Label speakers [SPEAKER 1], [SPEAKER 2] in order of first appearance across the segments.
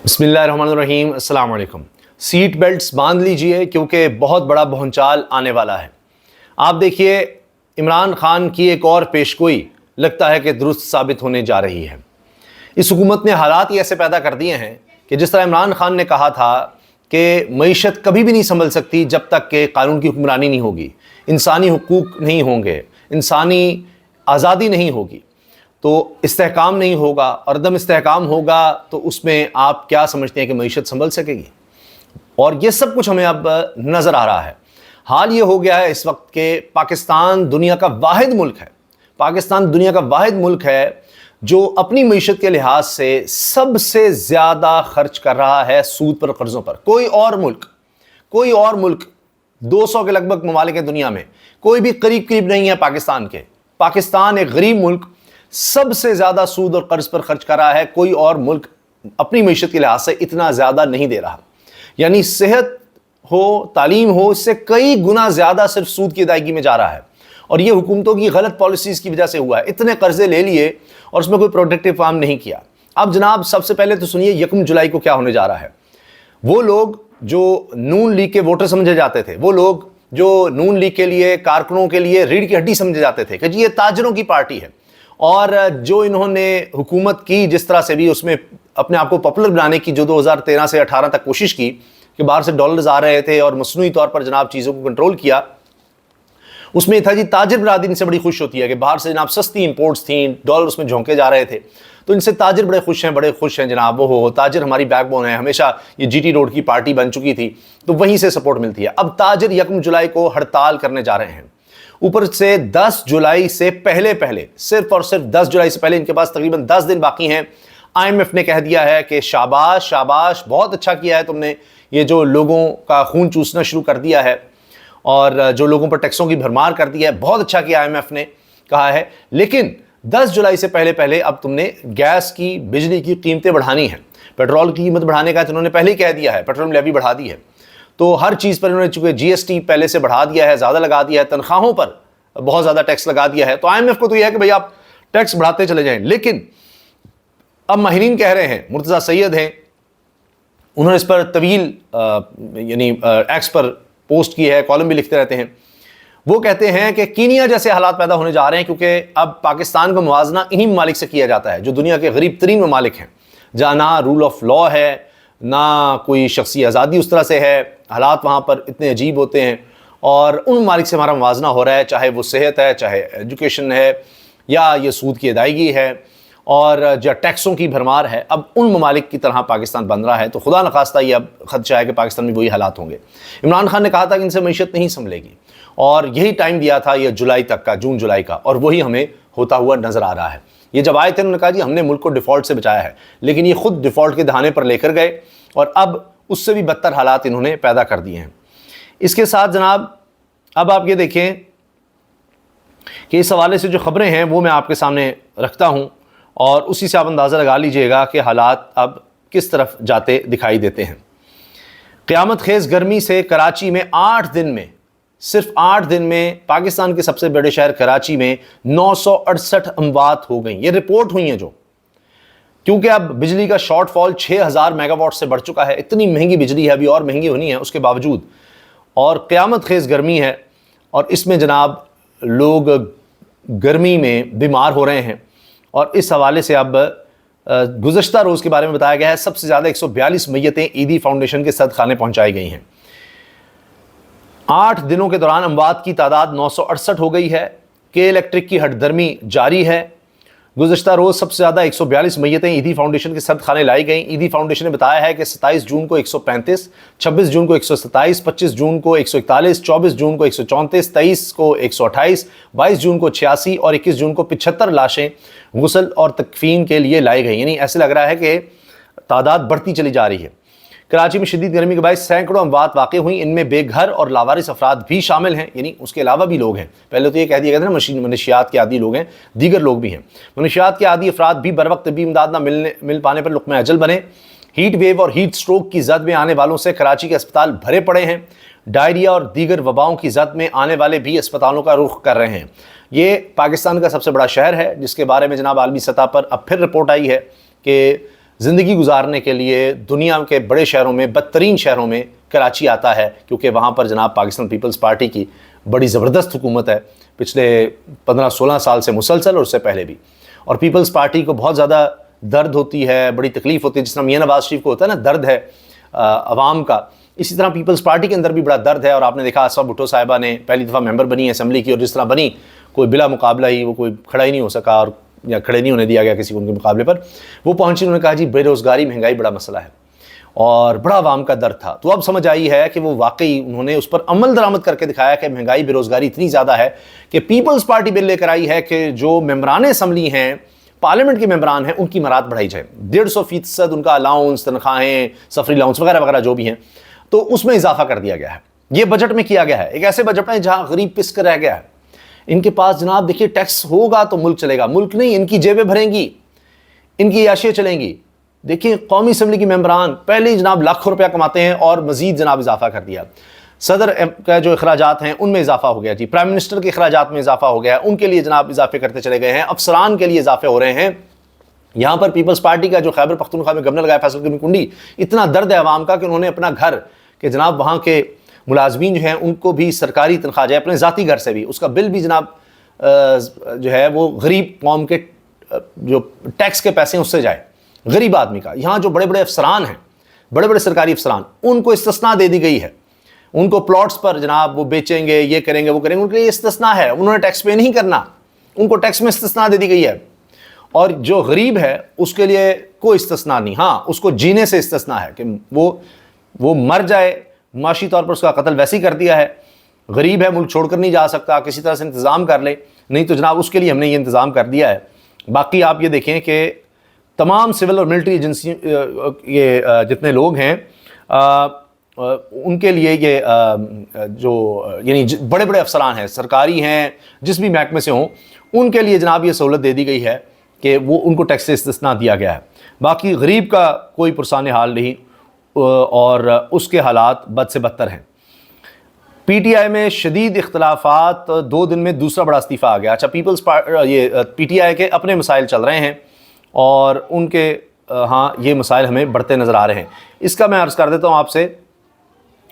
[SPEAKER 1] بسم اللہ الرحمن الرحیم۔ السلام علیکم۔ سیٹ بیلٹس باندھ لیجئے کیونکہ بہت بڑا بھونچال آنے والا ہے۔ آپ دیکھیے عمران خان کی ایک اور پیشگوئی لگتا ہے کہ درست ثابت ہونے جا رہی ہے۔ اس حکومت نے حالات ہی ایسے پیدا کر دیے ہیں کہ جس طرح عمران خان نے کہا تھا کہ معیشت کبھی بھی نہیں سنبھل سکتی جب تک کہ قانون کی حکمرانی نہیں ہوگی، انسانی حقوق نہیں ہوں گے، انسانی آزادی نہیں ہوگی، تو استحکام نہیں ہوگا، اور عدم استحکام ہوگا تو اس میں آپ کیا سمجھتے ہیں کہ معیشت سنبھل سکے گی؟ اور یہ سب کچھ ہمیں اب نظر آ رہا ہے۔ حال یہ ہو گیا ہے اس وقت کہ پاکستان دنیا کا واحد ملک ہے، پاکستان دنیا کا واحد ملک ہے جو اپنی معیشت کے لحاظ سے سب سے زیادہ خرچ کر رہا ہے سود پر، قرضوں پر۔ کوئی اور ملک 200 کے لگ بھگ ممالک ہیں دنیا میں، کوئی بھی قریب نہیں ہے پاکستان کے۔ پاکستان ایک غریب ملک سب سے زیادہ سود اور قرض پر خرچ کر رہا ہے۔ کوئی اور ملک اپنی معیشت کے لحاظ سے اتنا زیادہ نہیں دے رہا، یعنی صحت ہو، تعلیم ہو، اس سے کئی گنا زیادہ صرف سود کی ادائیگی میں جا رہا ہے۔ اور یہ حکومتوں کی غلط پالیسیز کی وجہ سے ہوا ہے۔ اتنے قرضے لے لیے اور اس میں کوئی پروڈکٹیو کام نہیں کیا۔ اب جناب سب سے پہلے تو سنیے 1 جولائی کو کیا ہونے جا رہا ہے۔ وہ لوگ جو نون لیگ کے ووٹر سمجھے جاتے تھے، وہ لوگ جو نون لیگ کے لیے کارکنوں کے لیے ریڑھ کی ہڈی سمجھے جاتے تھے کہ جی یہ تاجروں کی پارٹی ہے، اور جو انہوں نے حکومت کی جس طرح سے بھی اس میں اپنے آپ کو پاپولر بنانے کی جو 2013 سے 18 تک کوشش کی کہ باہر سے ڈالرز آ رہے تھے اور مصنوعی طور پر جناب چیزوں کو کنٹرول کیا، اس میں یہ تھا جی تاجر برادری ان سے بڑی خوش ہوتی ہے کہ باہر سے جناب سستی امپورٹس تھیں، ڈالر اس میں جھونکے جا رہے تھے، تو ان سے تاجر بڑے خوش ہیں جناب۔ وہ تاجر ہماری بیک بون ہے، ہمیشہ یہ جی ٹی روڈ کی پارٹی بن چکی تھی، تو وہیں سے سپورٹ ملتی ہے۔ اب تاجر 1 جولائی کو ہڑتال کرنے جا رہے ہیں، اوپر سے 10 جولائی سے پہلے صرف اور صرف 10 جولائی سے پہلے ان کے پاس تقریباً 10 دن باقی ہیں۔ IMF نے کہہ دیا ہے کہ شاباش بہت اچھا کیا ہے تم نے، یہ جو لوگوں کا خون چوسنا شروع کر دیا ہے اور جو لوگوں پر ٹیکسوں کی بھرمار کر دی ہے، بہت اچھا کیا IMF نے کہا ہے، لیکن 10 جولائی سے پہلے اب تم نے گیس کی، بجلی کی قیمتیں بڑھانی ہیں، پیٹرول کی قیمت بڑھانے کا تو انہوں نے پہلے ہی کہہ دیا ہے، پیٹرول لیوی بڑھا دی ہے، تو ہر چیز پر انہوں نے چونکہ GST پہلے سے بڑھا دیا ہے، زیادہ لگا دیا ہے، تنخواہوں پر بہت زیادہ ٹیکس لگا دیا ہے، تو IMF کو تو یہ ہے کہ بھئی آپ ٹیکس بڑھاتے چلے جائیں۔ لیکن اب ماہرین کہہ رہے ہیں، مرتضیٰ سید ہیں، انہوں نے اس پر طویل یعنی ایکس پر پوسٹ کی ہے، کالم بھی لکھتے رہتے ہیں، وہ کہتے ہیں کہ کینیا جیسے حالات پیدا ہونے جا رہے ہیں، کیونکہ اب پاکستان کا موازنہ انہی ممالک سے کیا جاتا ہے جو دنیا کے غریب ترین ممالک ہیں، جہاں نہ رول آف لا ہے، نہ کوئی شخصی آزادی اس طرح سے ہے، حالات وہاں پر اتنے عجیب ہوتے ہیں، اور ان ممالک سے ہمارا موازنہ ہو رہا ہے، چاہے وہ صحت ہے، چاہے ایجوکیشن ہے، یا یہ سود کی ادائیگی ہے، اور جو ٹیکسوں کی بھرمار ہے۔ اب ان ممالک کی طرح پاکستان بن رہا ہے، تو خدا نخواستہ یہ اب خدشہ ہے کہ پاکستان میں وہی حالات ہوں گے۔ عمران خان نے کہا تھا کہ ان سے معیشت نہیں سنبھلے گی، اور یہی ٹائم دیا تھا یہ جولائی تک کا، جون جولائی کا، اور وہی ہمیں ہوتا ہوا نظر آ رہا ہے۔ یہ جب آئے تھے انہوں نے کہا جی ہم نے ملک کو ڈیفالٹ سے بچایا ہے، لیکن یہ خود ڈیفالٹ کے دہانے پر لے کر گئے، اور اب اس سے بھی بدتر حالات انہوں نے پیدا کر دیے ہیں۔ اس کے ساتھ جناب اب آپ یہ دیکھیں کہ اس حوالے سے جو خبریں ہیں وہ میں آپ کے سامنے رکھتا ہوں، اور اسی سے آپ اندازہ لگا لیجئے گا کہ حالات اب کس طرف جاتے دکھائی دیتے ہیں۔ قیامت خیز گرمی سے کراچی میں صرف 8 دن میں پاکستان کے سب سے بڑے شہر کراچی میں 968 اموات ہو گئیں، یہ رپورٹ ہوئی ہیں جو، کیونکہ اب بجلی کا شارٹ فال 6000 میگا واٹ سے بڑھ چکا ہے۔ اتنی مہنگی بجلی ہے، ابھی اور مہنگی ہونی ہے اس کے باوجود، اور قیامت خیز گرمی ہے، اور اس میں جناب لوگ گرمی میں بیمار ہو رہے ہیں۔ اور اس حوالے سے اب گزشتہ روز کے بارے میں بتایا گیا ہے، سب سے زیادہ 142 میتیں عیدی فاؤنڈیشن کے صدقہ پہنچائی گئی ہیں۔ 8 دنوں کے دوران اموات کی تعداد 968 ہو گئی ہے۔ کے الیکٹرک کی ہٹ درمی جاری ہے۔ گزشتہ روز سب سے زیادہ 142 میتیں عیدی فاؤنڈیشن کے صدقہ لائی گئیں۔ عیدی فاؤنڈیشن نے بتایا ہے کہ 27 جون کو 135، 26 جون کو 127، 25 جون کو 141، 24 جون کو 134، 23 کو 128، 22 جون کو 86 اور 21 جون کو 75 لاشیں غسل اور تکفین کے لیے لائی گئی۔ یعنی ایسے لگ رہا ہے کہ تعداد بڑھتی چلی جا رہی ہے۔ کراچی میں شدید گرمی کے باعث سینکڑوں اموات واقع ہوئیں، ان میں بے گھر اور لاوارث افراد بھی شامل ہیں، یعنی اس کے علاوہ بھی لوگ ہیں۔ پہلے تو یہ کہہ دیا گیا تھا نا منشیات کے عادی لوگ ہیں، دیگر لوگ بھی ہیں۔ منشیات کے عادی افراد بھی بروقت طبی امداد نہ مل پانے پر لقمہ اجل بنے۔ ہیٹ ویو اور ہیٹ سٹروک کی زد میں آنے والوں سے کراچی کے اسپتال بھرے پڑے ہیں۔ ڈائریا اور دیگر وباؤں کی زد میں آنے والے بھی اسپتالوں کا رخ کر رہے ہیں۔ یہ پاکستان کا سب سے بڑا شہر ہے، جس کے بارے میں جناب عالمی سطح پر اب پھر رپورٹ آئی ہے کہ زندگی گزارنے کے لیے دنیا کے بڑے شہروں میں، بدترین شہروں میں کراچی آتا ہے، کیونکہ وہاں پر جناب پاکستان پیپلز پارٹی کی بڑی زبردست حکومت ہے پچھلے 15-16 سال سے مسلسل، اور اس سے پہلے بھی. اور پیپلز پارٹی کو بہت زیادہ درد ہوتی ہے، بڑی تکلیف ہوتی ہے، جس طرح میاں نواز شریف کو ہوتا ہے نا درد ہے عوام کا، اسی طرح پیپلز پارٹی کے اندر بھی بڑا درد ہے. اور آپ نے دیکھا آصفہ بھٹو صاحبہ نے پہلی دفعہ ممبر بنی اسمبلی کی، اور جس طرح بنی کوئی بلا مقابلہ ہی، وہ کوئی کھڑا ہی نہیں ہو سکا، اور یا کھڑے نہیں ہونے دیا گیا کسی کو ان کے مقابلے پر. وہ پہنچی، انہوں نے کہا جی بے روزگاری مہنگائی بڑا مسئلہ ہے، اور بڑا عوام کا درد تھا. تو اب سمجھ آئی ہے کہ وہ واقعی انہوں نے اس پر عمل درآمد کر کے دکھایا کہ مہنگائی بے روزگاری اتنی زیادہ ہے کہ پیپلز پارٹی بل لے کر آئی ہے کہ جو ممبران اسمبلی ہیں، پارلیمنٹ کے ممبران ہیں، ان کی مراد بڑھائی جائے، 150% ان کا الاؤنس، تنخواہیں، سفری الاؤنس وغیرہ وغیرہ جو بھی ہیں، تو اس میں اضافہ کر دیا گیا ہے. یہ بجٹ میں کیا گیا ہے، ایک ایسے بجٹ میں جہاں غریب پس کر رہ گیا ہے. ان کے پاس جناب دیکھیے ٹیکس ہوگا تو ملک چلے گا، ملک نہیں، ان کی جیبیں بھریں گی، ان کی عیاشیاں چلیں گی. دیکھیں قومی اسمبلی کی ممبران پہلے ہی جناب لاکھوں روپیہ کماتے ہیں، اور مزید جناب اضافہ کر دیا. صدر کا جو اخراجات ہیں ان میں اضافہ ہو گیا جی، پرائم منسٹر کے اخراجات میں اضافہ ہو گیا، ان کے لیے جناب اضافے کرتے چلے گئے ہیں، افسران کے لیے اضافے ہو رہے ہیں. یہاں پر پیپلز پارٹی کا جو خیبر پختونخوا میں گورنر لگایا فیصل کریم کنڈی، اتنا درد ہے عوام کا کہ انہوں نے اپنا گھر کہ جناب وہاں کے ملازمین جو ہیں ان کو بھی سرکاری تنخواہ جائے، اپنے ذاتی گھر سے بھی اس کا بل بھی جناب جو ہے وہ غریب قوم کے جو ٹیکس کے پیسے ہیں اس سے جائے، غریب آدمی کا. یہاں جو بڑے بڑے افسران ہیں، بڑے بڑے سرکاری افسران، ان کو استثناء دے دی گئی ہے. ان کو پلاٹس پر جناب وہ بیچیں گے، یہ کریں گے، وہ کریں گے، ان کے لیے استثناء ہے، انہوں نے ٹیکس پے نہیں کرنا، ان کو ٹیکس میں استثناء دے دی گئی ہے. اور جو غریب ہے اس کے لیے کوئی استثناء نہیں. ہاں اس کو جینے سے استثناء ہے کہ وہ مر جائے، معاشی طور پر اس کا قتل ویسے ہی کر دیا ہے، غریب ہے، ملک چھوڑ کر نہیں جا سکتا، کسی طرح سے انتظام کر لے، نہیں تو جناب اس کے لیے ہم نے یہ انتظام کر دیا ہے. باقی آپ یہ دیکھیں کہ تمام سول اور ملٹری ایجنسی یہ جتنے لوگ ہیں ان کے لیے یہ جو یعنی بڑے بڑے افسران ہیں، سرکاری ہیں، جس بھی محکمے سے ہوں، ان کے لیے جناب یہ سہولت دے دی گئی ہے کہ وہ ان کو ٹیکس سے استثناء دیا گیا ہے. باقی غریب کا کوئی پرسان حال نہیں، اور اس کے حالات بد سے بدتر ہیں. پی ٹی آئی میں شدید اختلافات، 2 دن میں دوسرا بڑا استعفیٰ آ گیا. اچھا یہ پی ٹی آئی کے اپنے مسائل چل رہے ہیں، اور ان کے ہاں یہ مسائل ہمیں بڑھتے نظر آ رہے ہیں. اس کا میں عرض کر دیتا ہوں آپ سے،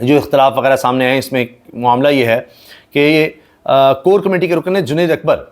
[SPEAKER 1] جو اختلاف وغیرہ سامنے آئے، اس میں معاملہ یہ ہے کہ کور کمیٹی کے رکن جنید اکبر،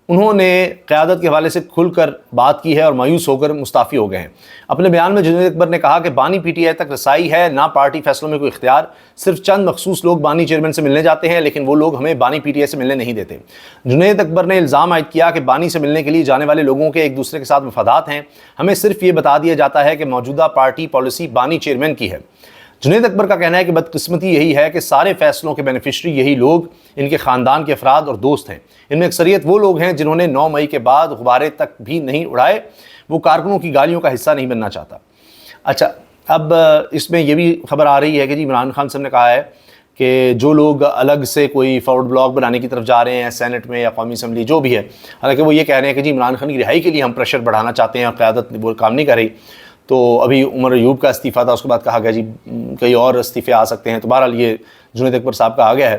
[SPEAKER 1] انہوں نے قیادت کے حوالے سے کھل کر بات کی ہے اور مایوس ہو کر مستعفی ہو گئے ہیں. اپنے بیان میں جنید اکبر نے کہا کہ بانی پی ٹی آئی تک رسائی ہے، نہ پارٹی فیصلوں میں کوئی اختیار، صرف چند مخصوص لوگ بانی چیئرمین سے ملنے جاتے ہیں، لیکن وہ لوگ ہمیں بانی پی ٹی آئی سے ملنے نہیں دیتے. جنید اکبر نے الزام عائد کیا کہ بانی سے ملنے کے لیے جانے والے لوگوں کے ایک دوسرے کے ساتھ مفادات ہیں، ہمیں صرف یہ بتا دیا جاتا ہے کہ موجودہ پارٹی پالیسی بانی چیئرمین کی ہے. جنید اکبر کا کہنا ہے کہ بدقسمتی یہی ہے کہ سارے فیصلوں کے بینیفیشری یہی لوگ، ان کے خاندان کے افراد اور دوست ہیں. ان میں اکثریت وہ لوگ ہیں جنہوں نے 9 مئی کے بعد غبارے تک بھی نہیں اڑائے. وہ کارکنوں کی گالیوں کا حصہ نہیں بننا چاہتا. اچھا اب اس میں یہ بھی خبر آ رہی ہے کہ جی عمران خان صاحب نے کہا ہے کہ جو لوگ الگ سے کوئی فارورڈ بلاک بنانے کی طرف جا رہے ہیں سینٹ میں یا قومی اسمبلی جو بھی ہے، حالانکہ وہ یہ کہہ رہے ہیں کہ جی عمران خان کی رہائی کے لیے ہم پریشر بڑھانا چاہتے ہیں اور قیادت وہ کام نہیں کر رہی. تو ابھی عمر ایوب کا استعفیٰ تھا، اس کے بعد کہا گیا جی کئی اور استعفے آ سکتے ہیں. تو بہرحال یہ جنید اکبر صاحب کا آ گیا ہے،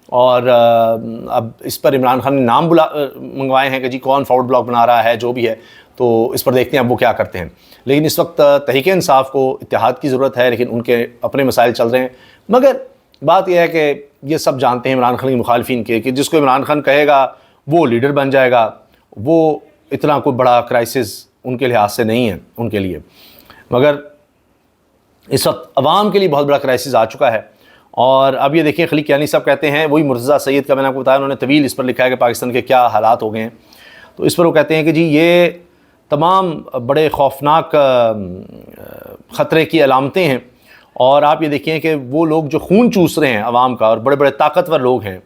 [SPEAKER 1] اور اب اس پر عمران خان نے نام منگوائے ہیں کہ جی کون فارورڈ بلاک بنا رہا ہے، جو بھی ہے. تو اس پر دیکھتے ہیں اب وہ کیا کرتے ہیں. لیکن اس وقت تحریک انصاف کو اتحاد کی ضرورت ہے، لیکن ان کے اپنے مسائل چل رہے ہیں. مگر بات یہ ہے کہ یہ سب جانتے ہیں عمران خان کے مخالفین کے کہ جس کو عمران خان کہے گا وہ لیڈر بن جائے گا. وہ اتنا کوئی بڑا کرائسس ان کے لحاظ سے نہیں ہے ان کے لیے، مگر اس وقت عوام کے لیے بہت بڑا کرائسس آ چکا ہے. اور اب یہ دیکھیں خلیق کیانی صاحب کہتے ہیں، وہی مرتضیٰ سید کا میں نے آپ کو بتایا، انہوں نے طویل اس پر لکھا ہے کہ پاکستان کے کیا حالات ہو گئے ہیں. تو اس پر وہ کہتے ہیں کہ جی یہ تمام بڑے خوفناک خطرے کی علامتیں ہیں. اور آپ یہ دیکھیں کہ وہ لوگ جو خون چوس رہے ہیں عوام کا، اور بڑے بڑے طاقتور لوگ ہیں،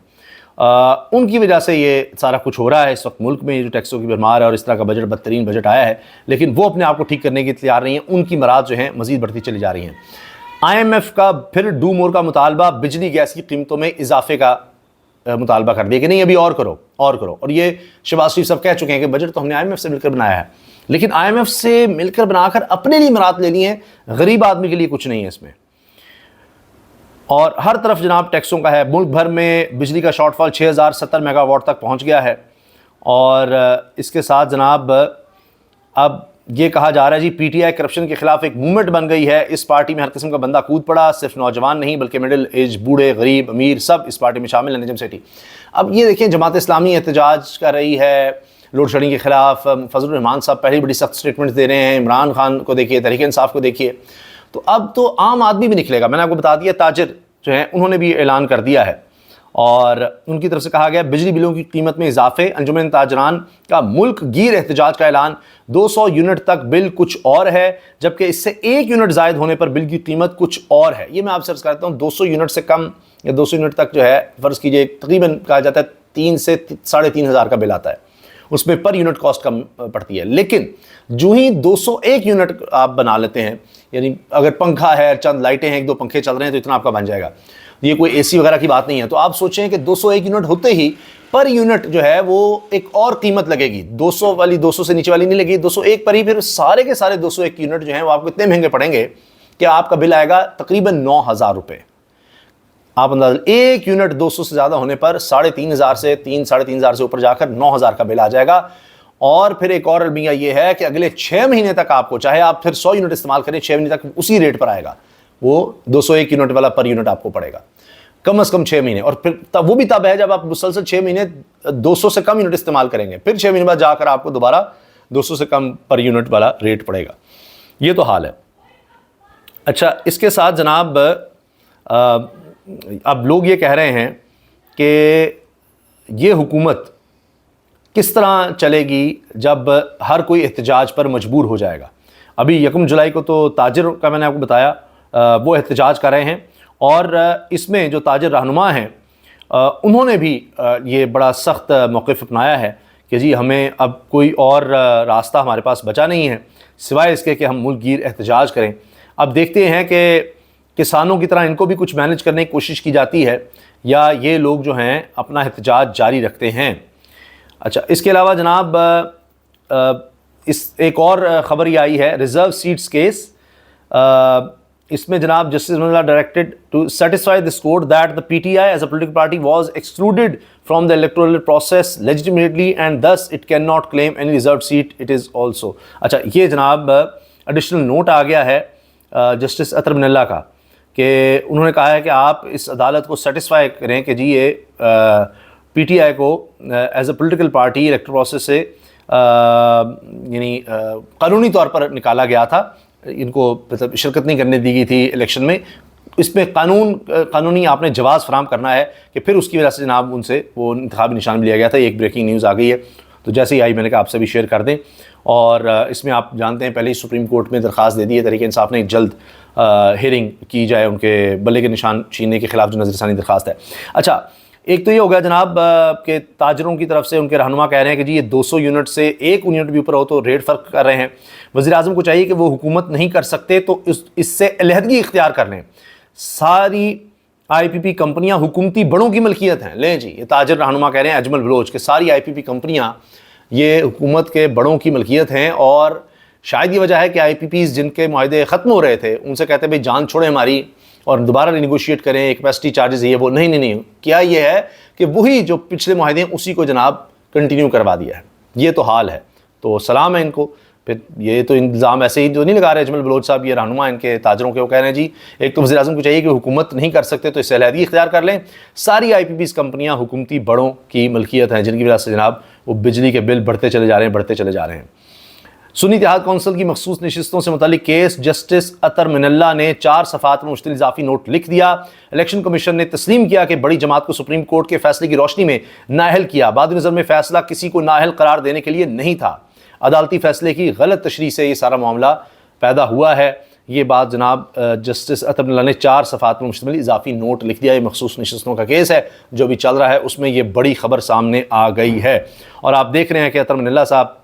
[SPEAKER 1] ان کی وجہ سے یہ سارا کچھ ہو رہا ہے. اس وقت ملک میں جو ٹیکسوں کی بھرمار ہے اور اس طرح کا بجٹ بدترین بجٹ آیا ہے، لیکن وہ اپنے آپ کو ٹھیک کرنے کی تیار نہیں ہیں. ان کی مراد جو ہیں مزید بڑھتی چلی جا رہی ہیں. آئی ایم ایف کا پھر ڈو مور کا مطالبہ، بجلی گیس کی قیمتوں میں اضافے کا مطالبہ کر دیا کہ نہیں ابھی اور کرو اور کرو. اور یہ شہباز شریف صاحب کہہ چکے ہیں کہ بجٹ تو ہم نے آئی ایم ایف سے مل کر بنایا ہے، لیکن آئی ایم ایف سے مل کر بنا کر اپنے لیے مراد لے لی ہیں، غریب آدمی کے لیے کچھ نہیں ہے اس میں. اور ہر طرف جناب ٹیکسوں کا ہے. ملک بھر میں بجلی کا شارٹ فال 6070 میگا واٹ تک پہنچ گیا ہے. اور اس کے ساتھ جناب اب یہ کہا جا رہا ہے جی پی ٹی آئی کرپشن کے خلاف ایک موومنٹ بن گئی ہے، اس پارٹی میں ہر قسم کا بندہ کود پڑا، صرف نوجوان نہیں بلکہ مڈل ایج، بوڑھے، غریب، امیر، سب اس پارٹی میں شامل ہیں۔ نجم سیٹھی، اب یہ دیکھیں جماعت اسلامی احتجاج کر رہی ہے لوڈ شیڈنگ کے خلاف، فضل الرحمان صاحب پہلی بڑی سخت سٹیٹمنٹ دے رہے ہیں، عمران خان کو دیکھیے، تحریک انصاف کو دیکھیے، تو اب تو عام آدمی بھی نکلے گا۔ میں نے آپ کو بتا دیا تاجر جو ہیں انہوں نے بھی اعلان کر دیا ہے، اور ان کی طرف سے کہا گیا بجلی بلوں کی قیمت میں اضافے، انجمن تاجران کا ملک گیر احتجاج کا اعلان، 200 یونٹ تک بل کچھ اور ہے، جبکہ اس سے 1 یونٹ زائد ہونے پر بل کی قیمت کچھ اور ہے۔ یہ میں آپ سے عرض کرتا ہوں، 200 یونٹ سے کم یا 200 یونٹ تک جو ہے فرض کیجئے تقریباً کہا جاتا ہے 3 سے 3,500 کا بل آتا ہے، اس میں پر یونٹ کاسٹ کم پڑتی ہے، لیکن جو ہی 201 یونٹ آپ بنا لیتے ہیں، یعنی اگر پنکھا ہے، چند لائٹیں ہیں، 1-2 پنکھے چل رہے ہیں تو اتنا آپ کا بن جائے گا، یہ کوئی اے سی وغیرہ کی بات نہیں ہے، تو آپ سوچیں کہ 201 یونٹ ہوتے ہی پر یونٹ جو ہے وہ ایک اور قیمت لگے گی، 200 والی 200 سے نیچے والی نہیں لگے گی، 201 پر ہی پھر سارے کے سارے 201 یونٹ جو ہیں وہ آپ کو اتنے مہنگے پڑیں گے کہ آپ کا بل آئے گا تقریباً 9,000 روپے۔ آپ اندازہ 1 یونٹ 200 سے زیادہ ہونے پر 3,500 سے 3,500 سے اوپر جا کر 9,000 کا بل آ جائے گا۔ اور پھر ایک اور المیہ یہ ہے کہ اگلے 6 مہینے تک آپ کو، چاہے آپ پھر 100 یونٹ استعمال کریں، 6 مہینے تک اسی ریٹ پر آئے گا، وہ 201 یونٹ والا پر یونٹ آپ کو پڑے گا کم از کم 6 مہینے، اور پھر وہ بھی تب ہے جب آپ مسلسل 6 مہینے 200 سے کم یونٹ استعمال کریں گے، پھر 6 مہینے بعد جا کر آپ کو دوبارہ 200 سے کم پر یونٹ والا ریٹ پڑے گا۔ یہ تو حال ہے۔ اچھا، اس کے ساتھ جناب اب لوگ یہ کہہ رہے ہیں کہ یہ حکومت کس طرح چلے گی جب ہر کوئی احتجاج پر مجبور ہو جائے گا۔ ابھی 1 جولائی کو تو تاجر کا میں نے آپ کو بتایا وہ احتجاج کر رہے ہیں، اور اس میں جو تاجر رہنما ہیں انہوں نے بھی یہ بڑا سخت موقف اپنایا ہے کہ جی ہمیں اب کوئی اور راستہ ہمارے پاس بچا نہیں ہے سوائے اس کے کہ ہم ملک گیر احتجاج کریں۔ اب دیکھتے ہیں کہ کسانوں کی طرح ان کو بھی کچھ مینج کرنے کی کوشش کی جاتی ہے یا یہ لوگ جو ہیں اپنا احتجاج جاری رکھتے ہیں۔ اچھا، اس کے علاوہ جناب اس ایک اور خبر یہ آئی ہے ریزرو سیٹس کیس، اس میں جناب جسٹس اللہ directed to satisfy this court that the PTI as a political party was excluded from the electoral process legitimately and thus it cannot claim any reserved seat it is also۔ اچھا، یہ جناب additional note آ گیا ہے justice اطہر بن اللہ کا، کہ انہوں نے کہا ہے کہ آپ اس عدالت کو سیٹسفائی کریں کہ جی یہ پی ٹی آئی کو as a political party electoral process سے یعنی قانونی طور پر نکالا گیا تھا، ان کو مطلب شرکت نہیں کرنے دی گئی تھی الیکشن میں، اس میں قانونی آپ نے جواز فراہم کرنا ہے، کہ پھر اس کی وجہ سے جناب ان سے وہ انتخابی نشان بھی لیا گیا تھا۔ ایک بریکنگ نیوز آ گئی ہے، تو جیسے ہی آئی میں نے کہا آپ سے بھی شیئر کر دیں، اور اس میں آپ جانتے ہیں پہلے ہی سپریم کورٹ میں درخواست دے دی ہے تحریک انصاف نے جلد ہیئرنگ کی جائے ان کے بلے کے نشان چھیننے کے خلاف جو نظر ثانی درخواست ہے۔ اچھا، ایک تو یہ ہو گیا جناب کہ تاجروں کی طرف سے ان کے رہنما کہہ رہے ہیں کہ جی یہ 200 یونٹ سے 1 یونٹ بھی اوپر ہو تو ریٹ فرق کر رہے ہیں، وزیر اعظم کو چاہیے کہ وہ حکومت نہیں کر سکتے تو اس سے علیحدگی اختیار کر لیں، ساری آئی پی پی کمپنیاں حکومتی بڑوں کی ملکیت ہیں۔ لیں جی، یہ تاجر رہنما کہہ رہے ہیں اجمل بلوچ کہ ساری آئی پی پی کمپنیاں یہ حکومت کے بڑوں کی ملکیت ہیں، اور شاید یہ وجہ ہے کہ آئی پی پیز جن کے معاہدے ختم ہو رہے تھے ان سے کہتے ہیں بھائی جان چھوڑیں ہماری اور دوبارہ رینیگوشیٹ کریں، کیپیسٹی چارجز یہ وہ، نہیں، کیا یہ ہے کہ وہی جو پچھلے معاہدے ہیں اسی کو جناب کنٹینیو کروا دیا ہے۔ یہ تو حال ہے، تو سلام ہے ان کو۔ پھر یہ تو الزام ایسے ہی جو نہیں لگا رہے اجمل بلوچ صاحب، یہ رہنما ان کے تاجروں کے، وہ کہہ رہے ہیں جی ایک تو وزیر اعظم کو چاہیے کہ حکومت نہیں کر سکتے تو اس سے علیحدگی اختیار کر لیں، ساری آئی پی پیز کمپنیاں حکومتی بڑوں کی ملکیت ہیں جن کی وجہ سے جناب وہ بجلی کے بل بڑھتے چلے جا رہے ہیں۔ سنی اتحاد کونسل کی مخصوص نشستوں سے متعلق کیس، جسٹس اطہر من اللہ نے 4 صفحات میں مشتمل اضافی نوٹ لکھ دیا۔ الیکشن کمیشن نے تسلیم کیا کہ بڑی جماعت کو سپریم کورٹ کے فیصلے کی روشنی میں نااہل کیا، بعد نظر میں فیصلہ کسی کو نااہل قرار دینے کے لیے نہیں تھا، عدالتی فیصلے کی غلط تشریح سے یہ سارا معاملہ پیدا ہوا ہے۔ یہ بات جناب جسٹس اطہر من اللہ نے 4 صفحات میں مشتمل اضافی نوٹ لکھ دیا۔ یہ مخصوص نشستوں کا کیس ہے جو ابھی چل رہا ہے، اس میں یہ بڑی خبر سامنے آ گئی ہے، اور آپ دیکھ رہے ہیں کہ اطہر من اللہ صاحب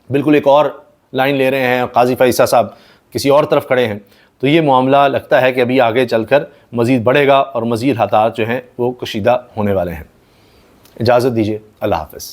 [SPEAKER 1] بالکل ایک اور لائن لے رہے ہیں، قاضی فائزہ صاحب کسی اور طرف کھڑے ہیں، تو یہ معاملہ لگتا ہے کہ ابھی آگے چل کر مزید بڑھے گا اور مزید حالات جو ہیں وہ کشیدہ ہونے والے ہیں۔ اجازت دیجیے، اللہ حافظ۔